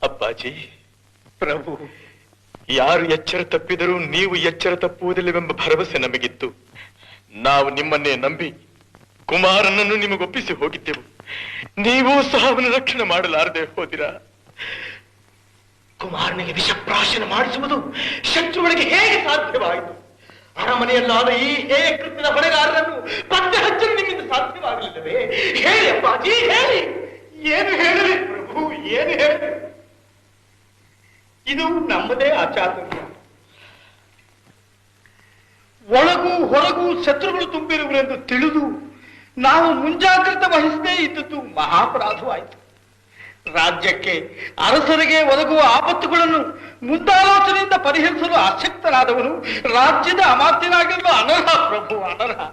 ಅಪ್ಪಾಜಿ, ಪ್ರಭು, ಯಾರು ಎಚ್ಚರ ತಪ್ಪಿದರೂ ನೀವು ಎಚ್ಚರ ತಪ್ಪುವುದಿಲ್ಲವೆಂಬ ಭರವಸೆ ನಮಗಿತ್ತು. ನಾವು ನಿಮ್ಮನ್ನೇ ನಂಬಿ ಕುಮಾರನನ್ನು ನಿಮಗೊಪ್ಪಿಸಿ ಹೋಗಿದ್ದೆವು. ನೀವೂ ಸಹ ಅವನ ರಕ್ಷಣೆ ಮಾಡಲಾರದೆ ಹೋದಿರಾ. ಕುಮಾರನಿಗೆ ವಿಷಪ್ರಾಶನ ಮಾಡಿಸುವುದು ಶತ್ರುಗಳಿಗೆ ಹೇಗೆ ಸಾಧ್ಯವಾಯಿತು? ಅರಮನೆಯಲ್ಲಾದ ಈ ಹೇಯ ಕೃತ್ಯದ ಹೊಣೆಗಾರರನ್ನು ಪತ್ತೆ ಹಚ್ಚಲು ನಿಮ್ಮಿಂದ ಸಾಧ್ಯವಾಗಲಿಲ್ಲವೇ? ಹೇಳಿ ಅಪ್ಪಾಜಿ, ಹೇಳಿ. ಏನು ಹೇಳಲಿ ಪ್ರಭು, ಏನು ಹೇಳಿ? ಇದು ನಮ್ಮದೇ ಅಚಾತುರ್ಯ. ಒಳಗೂ ಹೊರಗೂ ಶತ್ರುಗಳು ತುಂಬಿರುವರೆಂದು ತಿಳಿದು ನಾವು ಮುಂಜಾಗ್ರತೆ ವಹಿಸದೇ ಇದ್ದದ್ದು ಮಹಾಪರಾಧವಾಯಿತು. ರಾಜ್ಯಕ್ಕೆ, ಅರಸರಿಗೆ ಒದಗುವ ಆಪತ್ತುಗಳನ್ನು ಮುಂದಾಲೋಚನೆಯಿಂದ ಪರಿಹರಿಸಲು ಆಸಕ್ತರಾದವನು ರಾಜ್ಯದ ಅಮಾತ್ಯನಾಗಿರುವ ಅನರ್ಹ ಪ್ರಭು, ಅನರ್ಹ.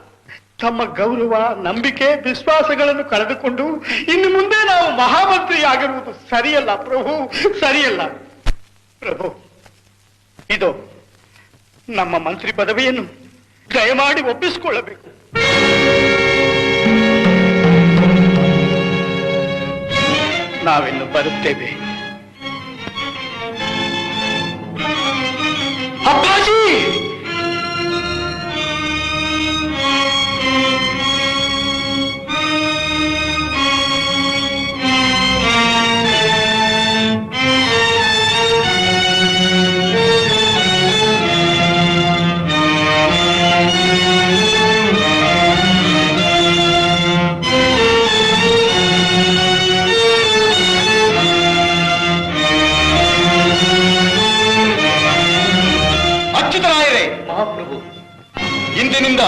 ತಮ್ಮ ಗೌರವ, ನಂಬಿಕೆ, ವಿಶ್ವಾಸಗಳನ್ನು ಕಳೆದುಕೊಂಡು ಇನ್ನು ಮುಂದೆ ನಾವು ಮಹಾಮಂತ್ರಿ ಆಗಿರುವುದು ಸರಿಯಲ್ಲ ಪ್ರಭು, ಸರಿಯಲ್ಲ. ಪ್ರಭು, ಇದು ನಮ್ಮ ಮಂತ್ರಿ ಪದವಿಯನ್ನು ದಯಮಾಡಿ ಒಪ್ಪಿಸಿಕೊಳ್ಳಬೇಕು. ನಾವಿನ್ನು ಬರುತ್ತೇವೆ. ಅಪ್ಪಾಜಿ, ಇಂದಿನಿಂದ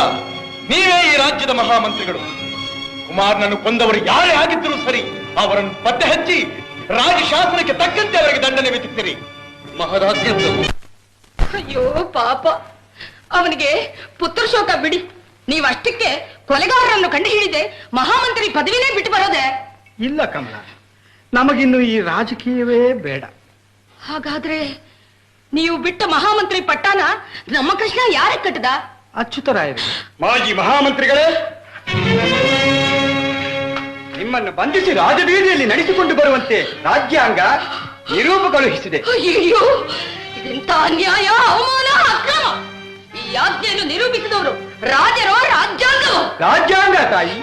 ನೀವೇ ಈ ರಾಜ್ಯದ ಮಹಾಮಂತ್ರಿಗಳು. ಕುಮಾರನನ್ನು ಕೊಂದವರು ಯಾರೇ ಆಗಿದ್ದರೂ ಸರಿ, ಅವರನ್ನು ಪತ್ತೆ ಹಚ್ಚಿ ರಾಜಶಾಸನಕ್ಕೆ ತಕ್ಕಂತೆ ಅವರಿಗೆ ದಂಡನೆ ವಿಧಿಸಿರಿ. ಮಹಾರಾಜ್ಯ. ಅಯ್ಯೋ ಪಾಪ, ಅವನಿಗೆ ಪುತ್ರ ಶೋಕ ಬಿಡಿ. ನೀವಷ್ಟಕ್ಕೆ ಕೊಲೆಗಾರರನ್ನು ಕಂಡು ಹಿಡಿದೆ ಮಹಾಮಂತ್ರಿ ಪದವಿನೇ ಬಿಟ್ಟು ಬರೋದೆ? ಇಲ್ಲ ಕಮಲ, ನಮಗಿನ್ನು ಈ ರಾಜಕೀಯವೇ ಬೇಡ. ಹಾಗಾದ್ರೆ ನೀವು ಬಿಟ್ಟ ಮಹಾಮಂತ್ರಿ ಪಟ್ಟಾನ ನಮ್ಮ ಕೃಷ್ಣ ಯಾರೇ ಕಟ್ಟದ? ಅಚ್ಯುತರಾಯರು. ಮಾಜಿ ಮಹಾಮಂತ್ರಿಗಳೇ, ನಿಮ್ಮನ್ನು ಬಂಧಿಸಿ ರಾಜಬೀದಿಯಲ್ಲಿ ನಡೆಸಿಕೊಂಡು ಬರುವಂತೆ ರಾಜ್ಯಾಂಗ ನಿರೂಪ ಕಳುಹಿಸಿದೆ. ಅಯ್ಯೋ, ಇದೆಂತ ಅನ್ಯಾಯ, ಅವಮಾನ, ಅಕ್ರಮ! ಈ ಆಜ್ಞೆಯನ್ನು ನಿರೂಪಿಸಿದವರು ರಾಜರೋ ರಾಜ್ಯಾಂಗವೋ? ರಾಜ್ಯಾಂಗ ತಾಯಿ,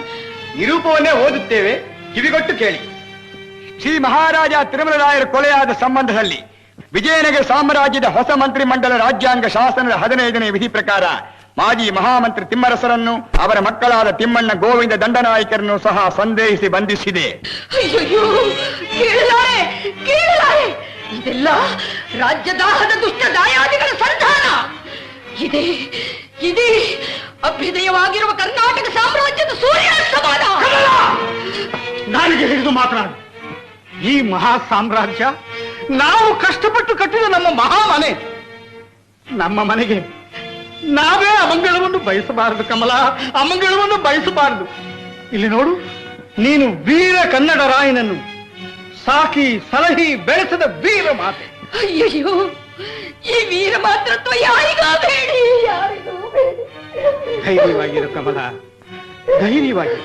ನಿರೂಪವನ್ನೇ ಓದುತ್ತೇವೆ, ಕಿವಿಗೊಟ್ಟು ಕೇಳಿ. ಶ್ರೀ ಮಹಾರಾಜ ತಿರುಮಲರಾಯರ ಕೊಲೆಯಾದ ಸಂಬಂಧದಲ್ಲಿ ವಿಜಯನಗರ ಸಾಮ್ರಾಜ್ಯದ ಹೊಸ ಮಂತ್ರಿ ಮಂಡಲ ರಾಜ್ಯಾಂಗ ಶಾಸನದ 15ನೇ ವಿಧಿ ಪ್ರಕಾರ ಮಾಜಿ ಮಹಾಮಂತ್ರಿ ತಿಮ್ಮರಸರನ್ನು, ಅವರ ಮಕ್ಕಳಾದ ತಿಮ್ಮಣ್ಣ, ಗೋವಿಂದ ದಂಡನಾಯಕರನ್ನು ಸಹ ಸಂದೇಹಿಸಿ ಬಂಧಿಸಿದೆ. ಅಯ್ಯೋ, ಕೇಳಲಾರೆ. ಇದೆಲ್ಲ ರಾಜ್ಯದಾಹದ ದುಷ್ಟ ದಾಯಾದಿಗಳ ಸಂಧಾನ. ಇದೇ ಅಭ್ಯುದಯವಾಗಿರುವ ಕರ್ನಾಟಕ ಸಾಮ್ರಾಜ್ಯದ ಸೂರ್ಯಾಸ್ತಮಾನ. ನನಗೆ ಹಿಡಿದು ಮಾತನಾಡಿ. ಈ ಮಹಾ ಸಾಮ್ರಾಜ್ಯ ನಾವು ಕಷ್ಟಪಟ್ಟು ಕಟ್ಟಿದ ನಮ್ಮ ಮಹಾಮನೆ. ನಮ್ಮ ಮನೆಗೆ ನಾವೇ ಅಮಂಗಳವನ್ನು ಬಯಸಬಾರದು ಕಮಲ, ಅಮಂಗಳವನ್ನು ಬಯಸಬಾರದು. ಇಲ್ಲಿ ನೋಡು, ನೀನು ವೀರ ಕನ್ನಡ ರಾಯನನ್ನು ಸಾಕಿ ಸಲಹಿ ಬೆಳೆಸದ ವೀರ ಮಾತೆ. ಅಯ್ಯಯ್ಯೋ, ಈ ವೀರ ಮಾತೃತ್ವ ಯಾರಿಗೂ ಬೇಡಿ, ಯಾರಿಗೂ ಬೇಡಿ. ಧೈರ್ಯವಾಗಿರು ಕಮಲ, ಧೈರ್ಯವಾಗಿ.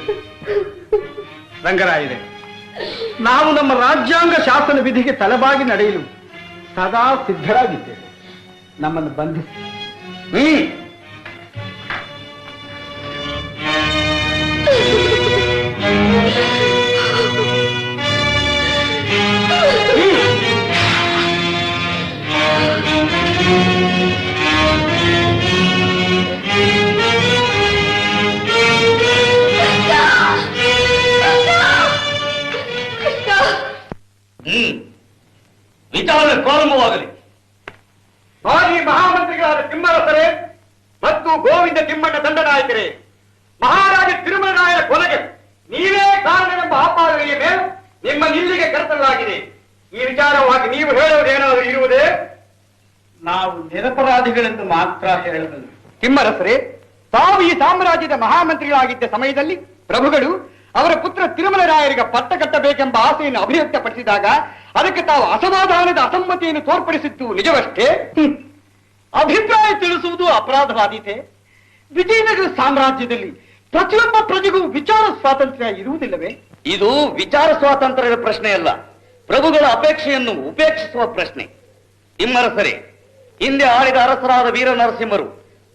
ರಂಗರಾಯರೇ, ನಾವು ನಮ್ಮ ರಾಜ್ಯಾಂಗ ಶಾಸನ ವಿಧಿಗೆ ತಲೆಬಾಗಿ ನಡೆಯಲು ಸದಾ ಸಿದ್ಧರಾಗಿದ್ದೇವೆ. ನಮ್ಮನ್ನು ಬಂಧಿಸಿ. ವಿಚಾರಣೆ ಪ್ರಾರಂಭವಾಗಲಿ. ಮಾಜಿ ಮಹಾಮಂತ್ರಿಗಳಾದ ತಿಮ್ಮರಸರೇ ಮತ್ತು ಗೋವಿಂದ ತಿಮ್ಮಣ್ಣ ದಂಡನಾಯಕರೇ, ಮಹಾರಾಜ ತಿರುಮಲರಾಯರ ಕೊಲೆಗೆ ನೀವೇ ಕಾರಣವೆಂಬ ಆಪಾದನೆಯ ಮೇಲೆ ನಿಮ್ಮನ್ನು ಇಲ್ಲಿಗೆ ಕರೆತರಲಾಗಿದೆ. ಈ ವಿಚಾರವಾಗಿ ನೀವು ಹೇಳುವುದೇನಾದರೂ ಇರುವುದೇ? ನಾವು ನಿರಪರಾಧಿಗಳೆಂದು ಮಾತ್ರ ಹೇಳಬಲ್ಲೆ. ತಿಮ್ಮರಸರೇ, ತಾವು ಈ ಸಾಮ್ರಾಜ್ಯದ ಮಹಾಮಂತ್ರಿಗಳಾಗಿದ್ದ ಸಮಯದಲ್ಲಿ ಪ್ರಭುಗಳು ಅವರ ಪುತ್ರ ತಿರುಮಲರಾಯರಿಗೆ ಪಟ್ಟ ಕಟ್ಟಬೇಕೆಂಬ ಆಸೆಯನ್ನು ಅಭಿವ್ಯಕ್ತಪಡಿಸಿದಾಗ ಅದಕ್ಕೆ ತಾವು ಅಸಮಾಧಾನದ ಅಸಮ್ಮತಿಯನ್ನು ತೋರ್ಪಡಿಸಿದ್ದು ನಿಜವಷ್ಟೇ? ಅಭಿಪ್ರಾಯ ತಿಳಿಸುವುದು ಅಪರಾಧವಾದೀತೆ? ವಿಜಯನಗರ ಸಾಮ್ರಾಜ್ಯದಲ್ಲಿ ಪ್ರತಿಯೊಬ್ಬ ಪ್ರಜೆಗೂ ವಿಚಾರ ಸ್ವಾತಂತ್ರ್ಯ ಇರುವುದಿಲ್ಲವೇ? ಇದು ವಿಚಾರ ಸ್ವಾತಂತ್ರ್ಯದ ಪ್ರಶ್ನೆ ಅಲ್ಲ, ಪ್ರಭುಗಳ ಅಪೇಕ್ಷೆಯನ್ನು ಉಪೇಕ್ಷಿಸುವ ಪ್ರಶ್ನೆ. ನಿಮ್ಮರಸರೇ, ಹಿಂದೆ ಆಳಿದ ಅರಸರಾದ ವೀರ ನರಸಿಂಹರು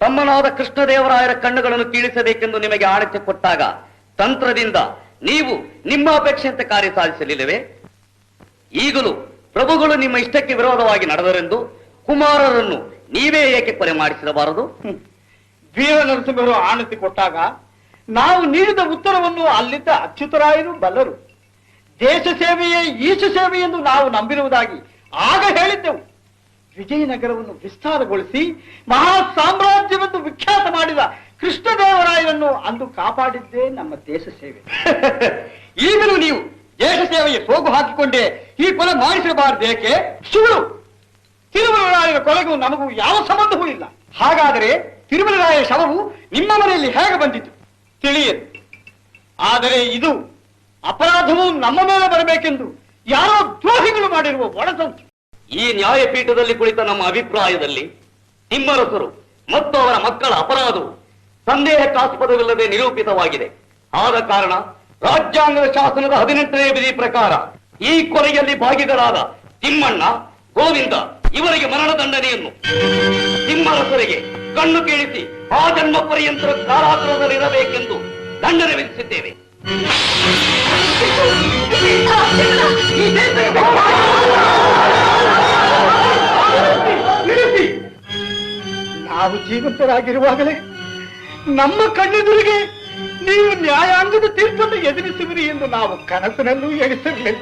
ತಮ್ಮನಾದ ಕೃಷ್ಣದೇವರಾಯರ ಕಣ್ಣುಗಳನ್ನು ಕೀಳಿಸಬೇಕೆಂದು ನಿಮಗೆ ಆಣತಿ ಕೊಟ್ಟಾಗ ತಂತ್ರದಿಂದ ನೀವು ನಿಮ್ಮ ಅಪೇಕ್ಷೆಯಂತೆ ಕಾರ್ಯ ಸಾಧಿಸಲಿಲ್ಲವೇ? ಈಗಲೂ ಪ್ರಭುಗಳು ನಿಮ್ಮ ಇಷ್ಟಕ್ಕೆ ವಿರೋಧವಾಗಿ ನಡೆದರೆಂದು ಕುಮಾರರನ್ನು ನೀವೇ ಏಕೆ ಕೊಲೆ ಮಾಡಿಸಿರಬಾರದು? ವೀರ ನರಸಿಂಹರು ಆಣತಿ ಕೊಟ್ಟಾಗ ನಾವು ನೀಡಿದ ಉತ್ತರವನ್ನು ಅಲ್ಲಿದ್ದ ಅಚ್ಯುತರಾಯರು ಬಲ್ಲರು. ದೇಶ ಸೇವೆಯೇ ಈಶ ಸೇವೆ ಎಂದು ನಾವು ನಂಬಿರುವುದಾಗಿ ಆಗ ಹೇಳಿದ್ದೆವು. ವಿಜಯನಗರವನ್ನು ವಿಸ್ತಾರಗೊಳಿಸಿ ಮಹಾ ಸಾಮ್ರಾಜ್ಯವೆಂದು ವಿಖ್ಯಾತ ಮಾಡಿದ ಕೃಷ್ಣದೇವರಾಯರನ್ನು ಅಂದು ಕಾಪಾಡಿದ್ದೇ ನಮ್ಮ ದೇಶ ಸೇವೆ. ಈಗಲೂ ನೀವು ದೇಶ ಸೇವೆಗೆ ಸೋಗು ಹಾಕಿಕೊಂಡೇ ಈ ಕೊಲೆ ಮಾಡಿಸಬಾರದೇಕೆ? ಸುಳ್ಳು. ತಿರುಮಲರಾಯರ ಕೊಲೆಗೂ ನಮಗೂ ಯಾವ ಸಂಬಂಧವೂ ಇಲ್ಲ. ಹಾಗಾದರೆ ತಿರುಮಲರಾಯ ಶವವು ನಿಮ್ಮ ಮನೆಯಲ್ಲಿ ಹೇಗೆ ಬಂದಿತು? ತಿಳಿಯದು. ಆದರೆ ಇದು ಅಪರಾಧವು ನಮ್ಮ ಮೇಲೆ ಬರಬೇಕೆಂದು ಯಾರೋ ದ್ರೋಹಿಗಳು ಮಾಡಿರುವ ಒಳಸಂಚು. ಈ ನ್ಯಾಯಪೀಠದಲ್ಲಿ ಕುಳಿತ ನಮ್ಮ ಅಭಿಪ್ರಾಯದಲ್ಲಿ ನಿಮ್ಮರಸರು ಮತ್ತು ಅವರ ಮಕ್ಕಳ ಅಪರಾಧವು ಸಂದೇಹಕ್ಕಾಸ್ಪದವಿಲ್ಲದೆ ನಿರೂಪಿತವಾಗಿದೆ. ಆದ ಕಾರಣ ರಾಜ್ಯಾಂಗದ ಶಾಸನದ 18ನೇ ವಿಧಿ ಪ್ರಕಾರ ಈ ಕೊಲೆಯಲ್ಲಿ ಭಾಗಿಗಳಾದ ತಿಮ್ಮಣ್ಣ, ಗೋವಿಂದ ಇವರಿಗೆ ಮರಣದಂಡನೆಯನ್ನು, ನಿಮ್ಮರಸರಿಗೆ ಕಣ್ಣು ಕೇಳಿಸಿ ಆ ಜನ್ಮ ಪರ್ಯಂತ ಕಾರಾಗೃಹದಲ್ಲಿರಬೇಕೆಂದು ದಂಡನೆ ವಿಧಿಸಿದ್ದೇವೆ. ನಾವು ಜೀವಂತರಾಗಿರುವಾಗಲೇ ನಮ್ಮ ಕಣ್ಣೆದುರಿಗೆ ನೀವು ನ್ಯಾಯಾಂಗದ ತೀರ್ಪನ್ನು ಎದುರಿಸುವಿರಿ ಎಂದು ನಾವು ಕನಸಿನಲ್ಲೂ ಎಣಿಸಿರಲಿಲ್ಲ.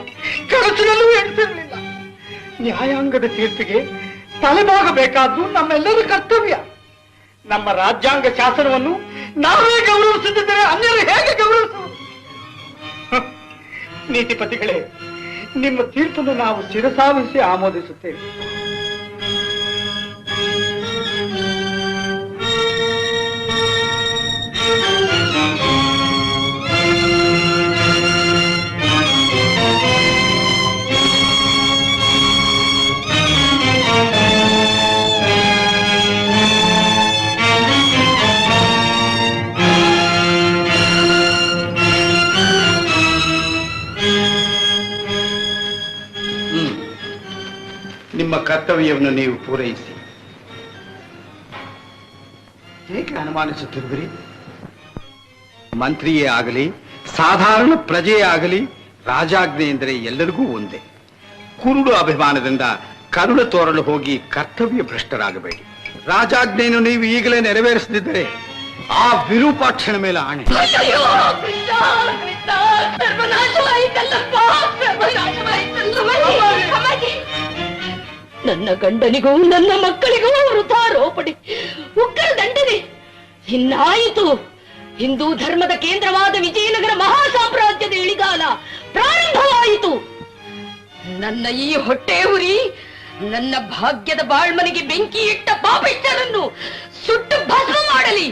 ನ್ಯಾಯಾಂಗದ ತೀರ್ಪಿಗೆ ತಲೆಬಾಗಬೇಕಾದ್ದು ನಮ್ಮೆಲ್ಲರ ಕರ್ತವ್ಯ. ನಮ್ಮ ರಾಜ್ಯಾಂಗ ಶಾಸನವನ್ನು ನಾವೇ ಗೌರವಿಸುತ್ತಿದ್ದರೆ ಅನ್ಯರು ಹೇಗೆ ಗೌರವಿಸುವುದು? ನೀತಿಪತಿಗಳೇ, ನಿಮ್ಮ ತೀರ್ಪನ್ನು ನಾವು ಶಿರಸಾವಹಿಸಿ ಆಮೋದಿಸುತ್ತೇವೆ. ನಿಮ್ಮ ಕರ್ತವ್ಯವನ್ನು ನೀವು ಪೂರೈಸಿ. ಹೇಗೆ ಅನುಮಾನಿಸುತ್ತಿರುವಿರಿ? ಮಂತ್ರಿಯೇ ಆಗಲಿ, ಸಾಧಾರಣ ಪ್ರಜೆಯೇ ಆಗಲಿ, ರಾಜಾಜ್ಞೆ ಎಂದರೆ ಎಲ್ಲರಿಗೂ ಒಂದೇ. ಕುರುಡು ಅಭಿಮಾನದಿಂದ ಕರುಳು ತೋರಲು ಹೋಗಿ ಕರ್ತವ್ಯ ಭ್ರಷ್ಟರಾಗಬೇಡಿ. ರಾಜಾಜ್ಞೆಯನ್ನು ನೀವು ಈಗಲೇ ನೆರವೇರಿಸದಿದ್ದರೆ ಆ ವಿರೂಪಾಕ್ಷಣ ಮೇಲೆ ಆಣೆ. ನನ್ನ ಗಂಡನಿಗೂ ನನ್ನ ಮಕ್ಕಳಿಗೂ ವೃಥಾರೋಪಣೆ, ಉಗ್ರ ದಂಡನೆ. ಇನ್ನಾಯಿತು. ಹಿಂದೂ ಧರ್ಮದ ಕೇಂದ್ರವಾದ ವಿಜಯನಗರ ಮಹಾ ಸಾಮ್ರಾಜ್ಯದ ಇಳಿಗಾಲ ಪ್ರಾರಂಭವಾಯಿತು. ನನ್ನ ಈ ಹೊಟ್ಟೆ ಉರಿ, ನನ್ನ ಭಾಗ್ಯದ ಬಾಳ್ಮನೆಗೆ ಬೆಂಕಿ ಇಟ್ಟ ಪಾಪಿಷ್ಠರನ್ನು ಸುಟ್ಟು ಭಸ್ಮ ಮಾಡಲಿ.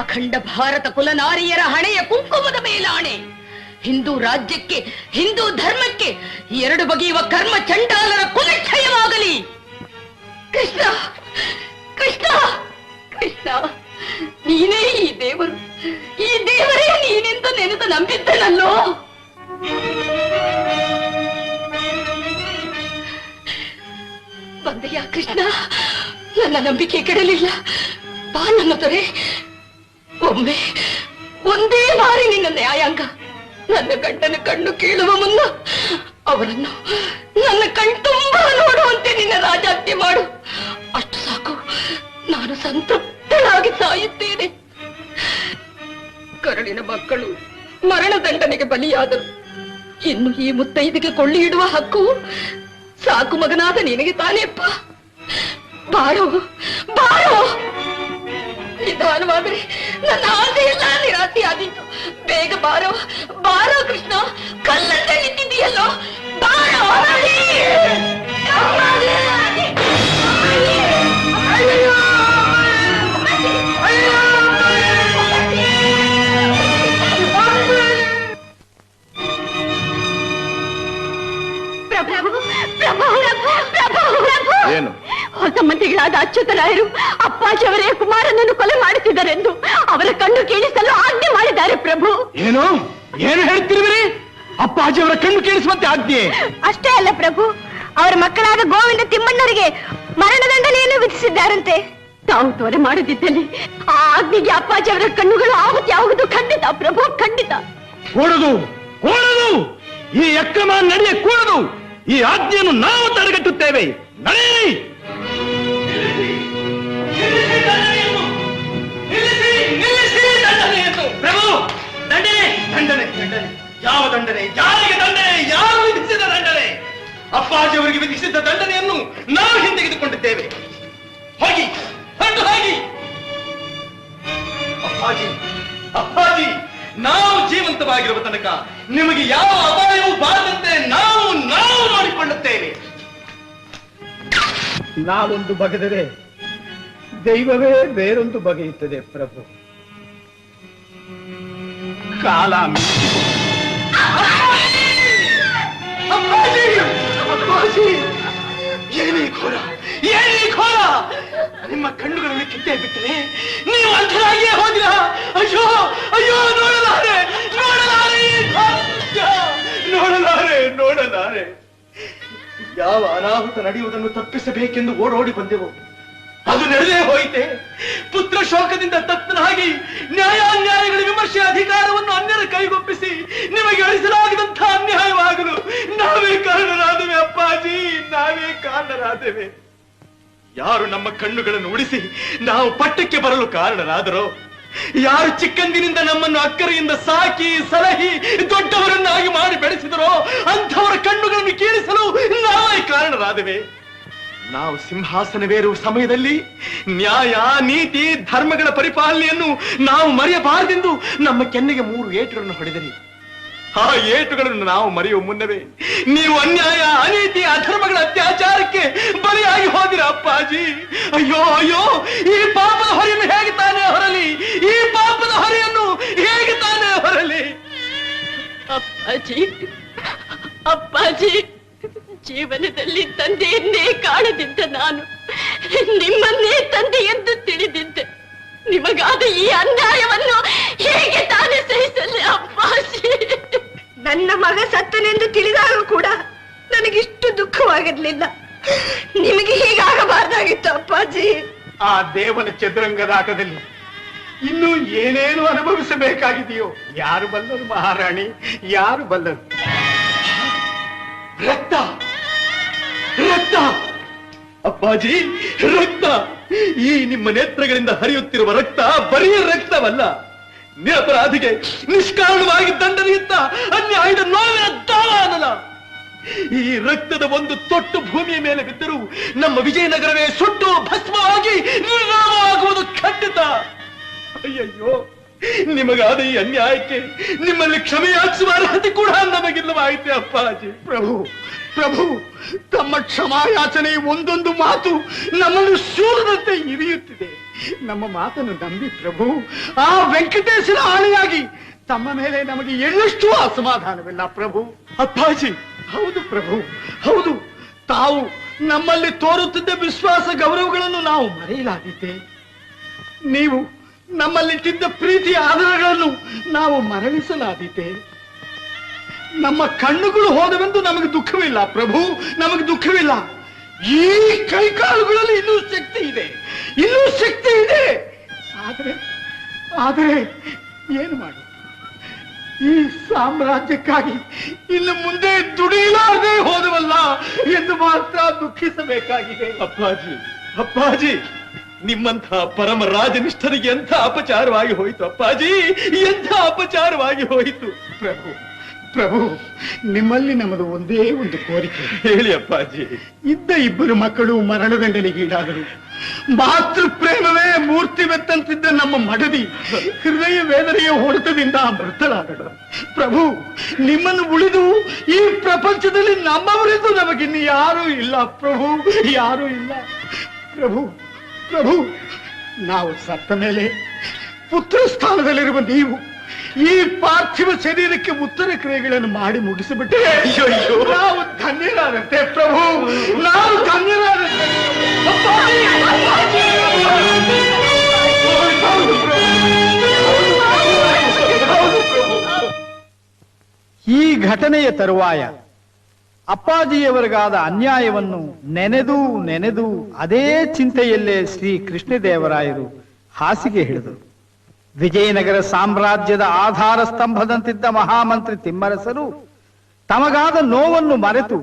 ಅಖಂಡ ಭಾರತ ಕುಲನಾರಿಯರ ಹಣೆಯ ಕುಂಕುಮದ ಮೇಲಾಣೆ. ಹಿಂದೂ ರಾಜ್ಯಕ್ಕೆ, ಹಿಂದೂ ಧರ್ಮಕ್ಕೆ ಎರಡು ಬಗೆಯುವ ಕರ್ಮ ಚಂಡಾಲರ ಕುಲಕ್ಷಯವಾಗಲಿ. ಕೃಷ್ಣ, ಕೃಷ್ಣ, ಕೃಷ್ಣ, ನೀನೇ ಈ ದೇವರು, ಈ ದೇವರೇ ನೀನೆಂದು ನೆನೆದು ನಂಬಿದ್ದನಲ್ಲೋ. ಬಂದೆಯ ಕೃಷ್ಣ, ನನ್ನ ನಂಬಿಕೆ ಕೆಡಲಿಲ್ಲ. ಬಾ ನನ್ನ ದೊರೆ, ಒಮ್ಮೆ ಒಂದೇ ಬಾರಿ ನಿನ್ನ ನ್ಯಾಯಾಂಗ ನನ್ನ ಗಂಡನ ಕಣ್ಣು ಕೀಳುವ ಮುನ್ನ ಅವರನ್ನು ನನ್ನ ಕಣ್ತುಂಬ ನೋಡುವಂತೆ ನಿನ್ನ ರಾಜಾಜ್ಞೆ ಮಾಡು. ಅಷ್ಟು ಸಾಕು, ನಾನು ಸಂತೃಪ್ತಳಾಗಿ ಸಾಯುತ್ತೇನೆ. ಕರುಳಿನ ಮಕ್ಕಳು ಮರಣದಂಡನೆಗೆ ಬಲಿಯಾದರು. ಇನ್ನು ಈ ಮುತ್ತೈದೆಗೆ ಕೊಳ್ಳಿ ಇಡುವ ಹಕ್ಕು ಸಾಕು ಮಗನಾದ ನಿನಗೆ ತಾನೇಪ್ಪ. ಬಾರೋ, ಬಾರೋ. ನಿಧಾನವಾದರೆ ನನ್ನ ಆಸೆ ಎಲ್ಲ ನಿರಾಸೆಯಾದೀತು. ಬೇಗ ಬಾರೋ, ಬಾರೋ ಕೃಷ್ಣ. ಕಲ್ಲಂತೆ ನಿಂತಿದ್ದೀಯಲ್ಲೋ, ಬಾರೋ. ಏನು? ಹೊಸ ಮಂತ್ರಿಗಳಾದ ಅಚ್ಯುತರಾಯರು ಅಪ್ಪಾಜಿಯವರೇ ಕುಮಾರನನ್ನು ಕೊಲೆ ಮಾಡುತ್ತಿದ್ದರೆಂದು ಅವರ ಕಣ್ಣು ಕೀಳಿಸಲು ಆಜ್ಞೆ ಮಾಡಿದ್ದಾರೆ ಪ್ರಭು. ಏನು ಏನು ಹೇಳ್ತಿರುವಿರಿ? ಅಪ್ಪಾಜಿಯವರ ಕಣ್ಣು ಕೇಳಿಸುವಂತೆ ಆಜ್ಞೆ. ಅಷ್ಟೇ ಅಲ್ಲ ಪ್ರಭು, ಅವರ ಮಕ್ಕಳಾದ ಗೋವಿಂದ ತಿಮ್ಮಣ್ಣರಿಗೆ ಮರಣದಂಡನೆಯನ್ನು ವಿಧಿಸಿದ್ದಾರಂತೆ. ತಾವು ತ್ವರೆ ಮಾಡದಿದ್ದಲ್ಲಿ ಆ ಅಗ್ನಿಗೆ ಅಪ್ಪಾಜಿ ಅವರ ಕಣ್ಣುಗಳು ಆಹುತಿ ಆಗುವುದು ಖಂಡಿತ ಪ್ರಭು, ಖಂಡಿತ. ಕೂಡದು ಕೂಡದು, ಈ ಅಕ್ರಮ ನಡೆಯ ಕೂಡದು. ಈ ಆಜ್ಞೆಯನ್ನು ನಾವು ತಡೆಗಟ್ಟುತ್ತೇವೆ. ನಡೆಯಿರಿ. ಪ್ರಭು, ದಂಡನೆ ದಂಡನೆ ದಂಡನೆ. ಯಾವ ದಂಡನೆ? ಯಾರಿಗೆ ದಂಡನೆ? ಯಾರು ವಿಧಿಸಿದ ದಂಡನೆ? ಅಪ್ಪಾಜಿ ಅವರಿಗೆ ವಿಧಿಸಿದ ದಂಡನೆಯನ್ನು ನಾವು ಹಿಂತೆಗೆದುಕೊಂಡಿದ್ದೇವೆ. ಹೋಗಿ ಹೊರಟು ಹೋಗಿ. ಅಪ್ಪಾಜಿ ಅಪ್ಪಾಜಿ, ನಾವು ಜೀವಂತವಾಗಿರುವ ತನಕ ನಿಮಗೆ ಯಾವ ಅಪಾಯವೂ ಬಾರದಂತೆ ನಾವು ನೋಡಿಕೊಳ್ಳುತ್ತೇವೆ. ನಾವೊಂದು ಬಗೆದರೆ ದೈವವೇ ಬೇರೊಂದು ಬಗೆಯುತ್ತದೆ ಪ್ರಭು. ಕಾಲ ಅಪ್ಪಾಜಿ ಅಪ್ಪಾಜಿ, ಏನೇ ಘೋರ, ಏನೇ ಘೋರ! ನಿಮ್ಮ ಕಣ್ಣುಗಳನ್ನು ಕಿತ್ತೇ ಬಿಟ್ಟರೆ ನೀವು ಅಂಧರಾಗಿಯೇ ಹೋದಿರ. ಅಯ್ಯೋ ಅಯ್ಯೋ, ನೋಡಲಾರೆ ನೋಡಲಾರೆ ನೋಡಲಾರೆ ನೋಡಲಾರೆ. ಯಾವ ಅನಾಹುತ ನಡೆಯುವುದನ್ನು ತಪ್ಪಿಸಬೇಕೆಂದು ಓಡೋಡಿ ಬಂದೆವು, ಅದು ನಡೆದೇ ಹೋಯಿತೆ. ಪುತ್ರ ಶೋಕದಿಂದ ತಪ್ತನಾಗಿ ನ್ಯಾಯಾನ್ಯಾಯಗಳ ವಿಮರ್ಶೆ ಅಧಿಕಾರವನ್ನು ಅನ್ಯರ ಕೈಗೊಪ್ಪಿಸಿ ನಿಮಗೆ ಅಳಿಸಲಾಗದಂಥ ಅನ್ಯಾಯವಾಗಲು ನಾವೇ ಕಾರಣರಾದೆವೆ. ಅಪ್ಪಾಜಿ, ನಾವೇ ಕಾರಣರಾದೆವೆ. ಯಾರು ನಮ್ಮ ಕಣ್ಣುಗಳನ್ನು ಉಳಿಸಿ ನಾವು ಪಟ್ಟಕ್ಕೆ ಬರಲು ಕಾರಣರಾದರೋ, ಯಾರು ಚಿಕ್ಕಂದಿನಿಂದ ನಮ್ಮನ್ನು ಅಕ್ಕರೆಯಿಂದ ಸಾಕಿ ಸಲಹಿ ದೊಡ್ಡವರನ್ನಾಗಿ ಮಾಡಿ ಬೆಳೆಸಿದರೋ, ಅಂಥವರ ಕಣ್ಣುಗಳನ್ನು ಕೀಳಿಸಲು ನಾವೇ ಕಾರಣರಾದೆವೆ. ನಾವು ಸಿಂಹಾಸನವೇರುವ ಸಮಯದಲ್ಲಿ ನ್ಯಾಯ ನೀತಿ ಧರ್ಮಗಳ ಪರಿಪಾಲನೆಯನ್ನು ನಾವು ಮರೆಯಬಾರದೆಂದು ನಮ್ಮ ಕೆನ್ನೆಗೆ 3 ಏಟುಗಳನ್ನು ಹೊಡೆದಿರಿ. ಆ ಏಟುಗಳನ್ನು ನಾವು ಮರೆಯುವ ಮುನ್ನವೇ ನೀವು ಅನ್ಯಾಯ ಅನೀತಿ ಅಧರ್ಮಗಳ ಅತ್ಯಾಚಾರಕ್ಕೆ ಬಲಿಯಾಗಿ ಹೋದಿರ. ಅಪ್ಪಾಜಿ, ಅಯ್ಯೋ ಅಯ್ಯೋ, ಈ ಪಾಪದ ಹೊರೆಯನ್ನು ಹೇಗೆ ತಾನೇ ಹೊರಲಿ? ಈ ಪಾಪದ ಹೊರೆಯನ್ನು ಹೇಗೆ ತಾನೇ ಹೊರಲಿ? ಅಪ್ಪಾಜಿ ಅಪ್ಪಾಜಿ, ಜೀವನದಲ್ಲಿ ತಂದೆಯನ್ನೇ ಕಾಣದಿದ್ದ ನಾನು ನಿಮ್ಮನ್ನೇ ತಂದೆ ಎಂದು ತಿಳಿದಿದ್ದೆ. ನಿಮಗಾದ ಈ ಅನ್ಯಾಯವನ್ನು ಹೇಗೆ ತಾನೇ ಸಹಿಸಲಿ ಅಪ್ಪಾಜಿ? ನನ್ನ ಮಗ ಸತ್ತನೆಂದು ತಿಳಿದಾಗ ಕೂಡ ನನಗಿಷ್ಟು ದುಃಖವಾಗಿರ್ಲಿಲ್ಲ. ನಿಮಗೆ ಹೀಗಾಗಬಾರ್ದಾಗಿತ್ತು ಅಪ್ಪಾಜಿ. ಆ ದೇವನ ಚದುರಂಗದಾಟದಲ್ಲಿ ಇನ್ನು ಏನೇನು ಅನುಭವಿಸಬೇಕಾಗಿದೆಯೋ ಯಾರು ಬಲ್ಲರು ಮಹಾರಾಣಿ, ಯಾರು ಬಲ್ಲರು? ರಕ್ತ ರಕ್ತ ಅಪ್ಪಾಜಿ, ರಕ್ತ! ಈ ನಿಮ್ಮ ನೇತ್ರಗಳಿಂದ ಹರಿಯುತ್ತಿರುವ ರಕ್ತ ಬರೀ ರಕ್ತವಲ್ಲ, ನಿರಪರಾಧಿಗೆ ನಿಷ್ಕಾರಣವಾಗಿ ದಂಡನೆಯುತ್ತ ಅನ್ಯಾಯದ ನೋವಿನ ದಾವಾನಲ. ಈ ರಕ್ತದ ಒಂದು ತೊಟ್ಟು ಭೂಮಿಯ ಮೇಲೆ ಬಿದ್ದರೂ ನಮ್ಮ ವಿಜಯನಗರವೇ ಸುಟ್ಟು ಭಸ್ಮವಾಗಿ ನಿರ್ನಾಮವಾಗುವುದು ಖಂಡಿತ. ಅಯ್ಯಯ್ಯೋ, ನಿಮಗಾದ ಈ ಅನ್ಯಾಯಕ್ಕೆ ನಿಮ್ಮಲ್ಲಿ ಕ್ಷಮೆಯಾಚಿಸುವ ಅರ್ಹತೆ ಕೂಡ ನಮಗಿಲ್ಲವಾಯಿತೆ. ಅಪ್ಪಾಜಿ, ಪ್ರಭು ಪ್ರಭು, ತಮ್ಮ ಕ್ಷಮಾಯಾಚನೆ ಒಂದೊಂದು ಮಾತು ನಮ್ಮನ್ನು ಶೂಲದಂತೆ ಇರಿಯುತ್ತಿದೆ. ನಮ್ಮ ಮಾತನ್ನು ನಂಬಿ ಪ್ರಭು. ಆ ವೆಂಕಟೇಶನ ಆಣೆಯಾಗಿ ತಮ್ಮ ಮೇಲೆ ನಮಗೆ ಎಳ್ಳಷ್ಟು ಅಸಮಾಧಾನವಿಲ್ಲ ಪ್ರಭು. ಅಪ್ಪಾಜಿ, ಹೌದು ಪ್ರಭು, ಹೌದು. ತಾವು ನಮ್ಮಲ್ಲಿ ತೋರುತ್ತಿದ್ದ ವಿಶ್ವಾಸ ಗೌರವಗಳನ್ನು ನಾವು ಮರೆಯಲಾಗಿದ್ದೆ. ನೀವು ನಮ್ಮಲ್ಲಿಟ್ಟಿದ್ದ ಪ್ರೀತಿಯ ಆಧಾರಗಳನ್ನು ನಾವು ಮರಳಿಸಲಾದೀತೆ. ನಮ್ಮ ಕಣ್ಣುಗಳು ಹೋದವೆಂದು ನಮಗೆ ದುಃಖವಿಲ್ಲ ಪ್ರಭು, ನಮಗೆ ದುಃಖವಿಲ್ಲ. ಈ ಕೈಕಾಲುಗಳಲ್ಲಿ ಇನ್ನೂ ಶಕ್ತಿ ಇದೆ, ಇನ್ನೂ ಶಕ್ತಿ ಇದೆ. ಆದರೆ ಏನು ಮಾಡು? ಈ ಸಾಮ್ರಾಜ್ಯಕ್ಕಾಗಿ ಇನ್ನು ಮುಂದೆ ದುಡಿಯಲಾರದೆ ಹೋದವಲ್ಲ ಎಂದು ಮಾತ್ರ ದುಃಖಿಸಬೇಕಾಗಿದೆ. ಅಪ್ಪಾಜಿ ಅಪ್ಪಾಜಿ, ನಿಮ್ಮಂಥ ಪರಮ ರಾಜನಿಷ್ಠರಿಗೆ ಎಂಥ ಅಪಚಾರವಾಗಿ ಹೋಯಿತು. ಅಪ್ಪಾಜಿ, ಎಂಥ ಅಪಚಾರವಾಗಿ ಹೋಯಿತು. ಪ್ರಭು ಪ್ರಭು, ನಿಮ್ಮಲ್ಲಿ ನಮ್ಮದು ಒಂದೇ ಒಂದು ಕೋರಿಕೆ. ಹೇಳಿ ಅಪ್ಪಾಜಿ. ಇದ್ದ 2 ಮಕ್ಕಳು ಮರಣದಂಡನೆಗೀಡಾದರು. ಮಾತೃ ಪ್ರೇಮವೇ ಮೂರ್ತಿವೆತ್ತಂತಿದ್ದ ನಮ್ಮ ಮಡದಿ ಹೃದಯ ವೇದನೆಯ ಹೊಡೆತದಿಂದ ಮೃತಳಾದಳು. ಪ್ರಭು, ನಿಮ್ಮನ್ನು ಉಳಿದು ಈ ಪ್ರಪಂಚದಲ್ಲಿ ನಮ್ಮವರೆಂದು ನಮಗಿನ್ನು ಯಾರೂ ಇಲ್ಲ ಪ್ರಭು, ಯಾರೂ ಇಲ್ಲ. ಪ್ರಭು ಪ್ರಭು, ನಾವು ಸತ್ತ ಮೇಲೆ ಪುತ್ರ ಸ್ಥಾನದಲ್ಲಿರುವ ನೀವು ಈ ಪಾರ್ಥಿವ ಶರೀರಕ್ಕೆ ಉತ್ತರ ಕ್ರಿಯೆಗಳನ್ನು ಮಾಡಿ ಮುಗಿಸಿಬಿಟ್ಟರೆ ನಾವು ಧನ್ಯರಾದಂತೆ ಪ್ರಭು, ನಾವು ಧನ್ಯರಾದಂತೆ. ಈ ಘಟನೆಯ ತರುವಾಯ ಅಪ್ಪಾಜಿಯವರಿಗಾದ ಅನ್ಯಾಯವನ್ನು ನೆನೆದು ನೆನೆದು ಅದೇ ಚಿಂತೆಯಲ್ಲೇ ಶ್ರೀ ಕೃಷ್ಣದೇವರಾಯರು ಹಾಸಿಗೆ ಹಿಡಿದರು. ವಿಜಯನಗರ ಸಾಮ್ರಾಜ್ಯದ ಆಧಾರ ಸ್ತಂಭದಂತಿದ್ದ ಮಹಾಮಂತ್ರಿ ತಿಮ್ಮರಸರು ತಮಗಾದ ನೋವನ್ನು ಮರೆತು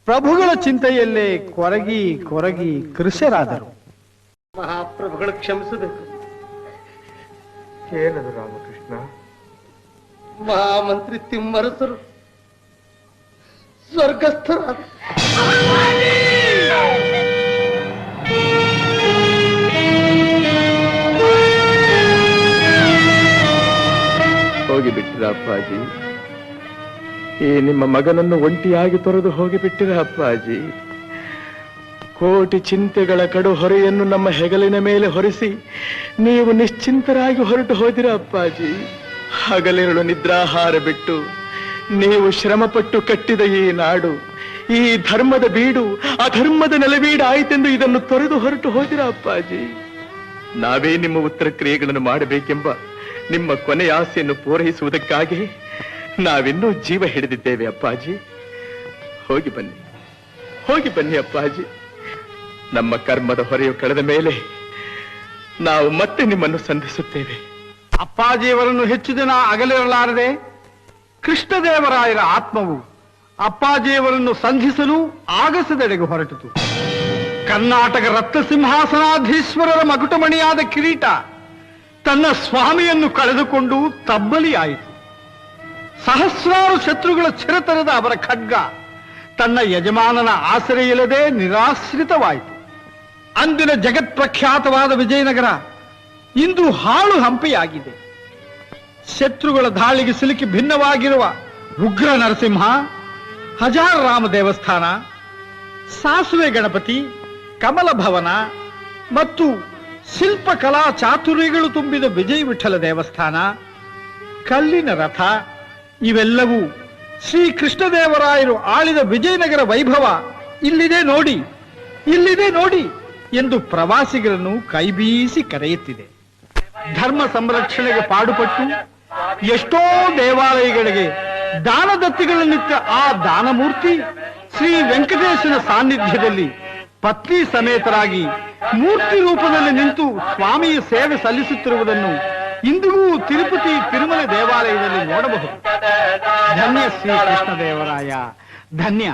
ಪ್ರಭುಗಳ ಚಿಂತೆಯಲ್ಲೇ ಕೊರಗಿ ಕೊರಗಿ ಕೃಶರಾದರು. ಮಹಾಪ್ರಭುಗಳು ಕ್ಷಮಿಸಬೇಕು. ಏನದು ರಾಮಕೃಷ್ಣ? ಮಹಾಮಂತ್ರಿ ತಿಮ್ಮರಸರು ಸ್ವರ್ಗಸ್ಥರಾದ. ಹೋಗಿಬಿಟ್ಟಿರ ಅಪ್ಪಾಜಿ. ಈ ನಿಮ್ಮ ಮಗನನ್ನು ಒಂಟಿಯಾಗಿ ತೊರೆದು ಹೋಗಿಬಿಟ್ಟಿರ ಅಪ್ಪಾಜಿ. ಕೋಟಿ ಚಿಂತೆಗಳ ಕಡು ಹೊರೆಯನ್ನು ನಮ್ಮ ಹೆಗಲಿನ ಮೇಲೆ ಹೊರಿಸಿ ನೀವು ನಿಶ್ಚಿಂತರಾಗಿ ಹೊರಟು ಹೋದಿರ ಅಪ್ಪಾಜಿ. ಹಗಲಿರುಳು ನಿದ್ರಾಹಾರ ಬಿಟ್ಟು ನೀವು ಶ್ರಮಪಟ್ಟು ಕಟ್ಟಿದ ಈ ನಾಡು, ಈ ಧರ್ಮದ ಬೀಡು ಅಧರ್ಮದ ನೆಲವೀಡು ಆಯಿತೆಂದು ಇದನ್ನು ತೊರೆದು ಹೊರಟು ಹೋದಿರ ಅಪ್ಪಾಜಿ. ನಾವೇ ನಿಮ್ಮ ಉತ್ತರ ಕ್ರಿಯೆಗಳನ್ನು ಮಾಡಬೇಕೆಂಬ ನಿಮ್ಮ ಕೊನೆಯ ಆಸೆಯನ್ನು ಪೂರೈಸುವುದಕ್ಕಾಗಿ ನಾವಿನ್ನೂ ಜೀವ ಹಿಡಿದಿದ್ದೇವೆ ಅಪ್ಪಾಜಿ. ಹೋಗಿ ಬನ್ನಿ, ಹೋಗಿ ಬನ್ನಿ ಅಪ್ಪಾಜಿ. ನಮ್ಮ ಕರ್ಮದ ಹೊರೆಯು ಕಳೆದ ಮೇಲೆ ನಾವು ಮತ್ತೆ ನಿಮ್ಮನ್ನು ಸಂಧಿಸುತ್ತೇವೆ. ಅಪ್ಪಾಜಿಯವರನ್ನು ಹೆಚ್ಚು ದಿನ ಅಗಲಿರಲಾರದೆ ಕೃಷ್ಣದೇವರಾಯರ ಆತ್ಮವು ಅಪ್ಪಾಜಿಯವರನ್ನು ಸಂಧಿಸಲು ಆಗಸದೆಡೆಗೆ ಹೊರಟಿತು. ಕರ್ನಾಟಕ ರತ್ನ ಸಿಂಹಾಸನಾಧೀಶ್ವರರ ಮಗುಟಮಣಿಯಾದ ಕಿರೀಟ ತನ್ನ ಸ್ವಾಮಿಯನ್ನು ಕಳೆದುಕೊಂಡು ತಬ್ಬಲಿಯಾಯಿತು. ಸಹಸ್ರಾರು ಶತ್ರುಗಳ ಚಿರತರದ ಅವರ ಖಡ್ಗ ತನ್ನ ಯಜಮಾನನ ಆಸರೆಯಿಲ್ಲದೆ ನಿರಾಶ್ರಿತವಾಯಿತು. ಅಂದಿನ ಜಗತ್ಪ್ರಖ್ಯಾತವಾದ ವಿಜಯನಗರ ಇಂದು ಹಾಳು ಹಂಪೆಯಾಗಿದೆ. ಶತ್ರುಗಳ ದಾಳಿಗೆ ಸಿಲುಕಿ ಭಿನ್ನವಾಗಿರುವ ಉಗ್ರ ನರಸಿಂಹ, ಹಜಾರ ರಾಮ ದೇವಸ್ಥಾನ, ಸಾಸುವೆ ಗಣಪತಿ, ಕಮಲ ಭವನ ಮತ್ತು ಶಿಲ್ಪಕಲಾ ಚಾತುರ್ಯಗಳು ತುಂಬಿದ ವಿಜಯ ವಿಠಲ ದೇವಸ್ಥಾನ, ಕಲ್ಲಿನ ರಥ ಇವೆಲ್ಲವೂ ಶ್ರೀ ಕೃಷ್ಣದೇವರಾಯರು ಆಳಿದ ವಿಜಯನಗರ ವೈಭವ ಇಲ್ಲಿದೆ ನೋಡಿ, ಇಲ್ಲಿದೆ ನೋಡಿ ಎಂದು ಪ್ರವಾಸಿಗರನ್ನು ಕೈಬೀಸಿ ಕರೆಯುತ್ತಿದೆ. ಧರ್ಮ ಸಂರಕ್ಷಣೆಗೆ ಪಾಡುಪಟ್ಟು ಎಷ್ಟೋ ದೇವಾಲಯಗಳಿಗೆ ದಾನದತ್ತಿಗಳನ್ನಿತ್ತ ಆ ದಾನಮೂರ್ತಿ ಶ್ರೀ ವೆಂಕಟೇಶನ ಸಾನ್ನಿಧ್ಯದಲ್ಲಿ ಪತ್ನಿ ಸಮೇತರಾಗಿ ಮೂರ್ತಿ ರೂಪದಲ್ಲಿ ನಿಂತು ಸ್ವಾಮಿಯ ಸೇವೆ ಸಲ್ಲಿಸುತ್ತಿರುವುದನ್ನು ಇಂದಿಗೂ ತಿರುಪತಿ ತಿರುಮಲ ದೇವಾಲಯದಲ್ಲಿ ನೋಡಬಹುದು. ಧನ್ಯ ಶ್ರೀ ಕೃಷ್ಣದೇವರಾಯ, ಧನ್ಯ.